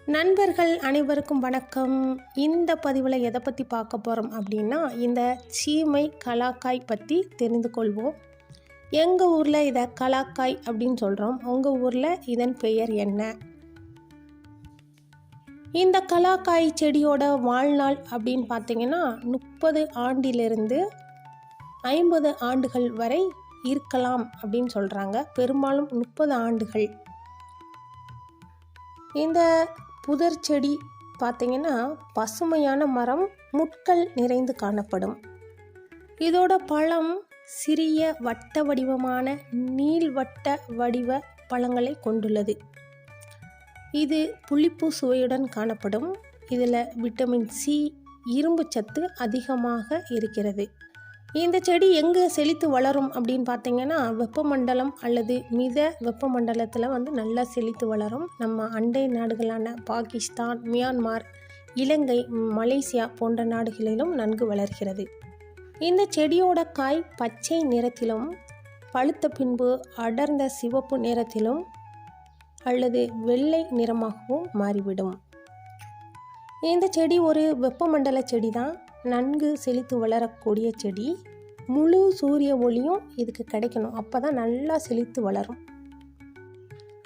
நண்பர்கள் அனைவருக்கும் வணக்கம். இந்த பதிவில் எதை பற்றி பார்க்க போகிறோம் அப்படின்னா, இந்த சீமை கலாக்காய் பற்றி தெரிந்து கொள்வோம். எங்கள் ஊரில் இதை கலாக்காய் அப்படின்னு சொல்கிறோம். உங்கள் ஊரில் இதன் பெயர் என்ன? இந்த கலாக்காய் செடியோட வாழ்நாள் அப்படின்னு பார்த்தீங்கன்னா 30 ஆண்டிலிருந்து 50 ஆண்டுகள் வரை இருக்கலாம் அப்படின்னு சொல்கிறாங்க. பெரும்பாலும் 30 ஆண்டுகள். இந்த புதர் செடி பார்த்திங்கன்னா பசுமையான மரம், முட்கள் நிறைந்து காணப்படும். இதோட பழம் சிறிய வட்ட வடிவமான நீள்வட்ட வடிவ பழங்களை கொண்டுள்ளது. இது புளிப்பு சுவையுடன் காணப்படும். இதில் விட்டமின் சி, இரும்பு சத்து அதிகமாக இருக்கிறது. இந்த செடி எங்கே செழித்து வளரும் அப்படின்னு பார்த்தீங்கன்னா, வெப்பமண்டலம் அல்லது மித வெப்பமண்டலத்தில் நல்லா செழித்து வளரும். நம்ம அண்டை நாடுகளான பாகிஸ்தான், மியான்மர், இலங்கை, மலேசியா போன்ற நாடுகளிலும் நன்கு வளர்கிறது. இந்த செடியோட காய் பச்சை நிறத்திலும், பழுத்த பின்பு அடர்ந்த சிவப்பு நிறத்திலும் அல்லது வெள்ளை நிறமாகவும் மாறிவிடும். இந்த செடி ஒரு வெப்பமண்டல செடி தான். நன்கு செழித்து வளரக்கூடிய செடி. முழு சூரிய ஒளியும் இதுக்கு கிடைக்கணும், அப்போ தான் நல்லா செழித்து வளரும்.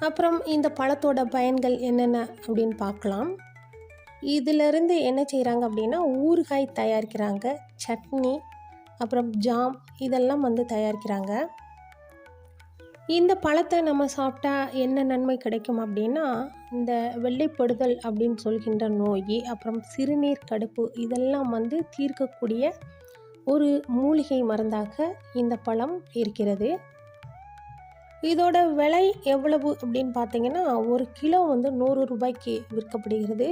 அப்புறம் இந்த பழத்தோட பயன்கள் என்னென்ன அப்படின்னு பார்க்கலாம். இதிலிருந்து என்ன செய்கிறாங்க அப்படின்னா, ஊறுகாய் தயாரிக்கிறாங்க, சட்னி, அப்புறம் ஜாம் இதெல்லாம் தயாரிக்கிறாங்க. இந்த பழத்தை நம்ம சாப்பிட்டா என்ன நன்மை கிடைக்கும் அப்படின்னா, இந்த வெள்ளைப்படுதல் அப்படின்னு சொல்கின்ற நோய், அப்புறம் சிறுநீர் கடுப்பு இதெல்லாம் தீர்க்கக்கூடிய ஒரு மூலிகை மருந்தாக இந்த பழம் இருக்கிறது. இதோட விலை எவ்வளவு அப்படின்னு பார்த்தீங்கன்னா, ஒரு கிலோ 100 ரூபாய்க்கு விற்கப்படுகிறது.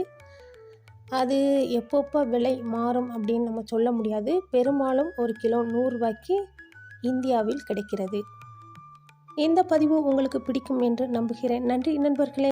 அது எப்பப்போ விலை மாறும் அப்படின்னு நம்ம சொல்ல முடியாது. பெரும்பாலும் ஒரு கிலோ 100 ரூபாய்க்கு இந்தியாவில் கிடைக்கிறது. இந்த பதிவு உங்களுக்கு பிடிக்கும் என்று நம்புகிறேன். நன்றி நண்பர்களே.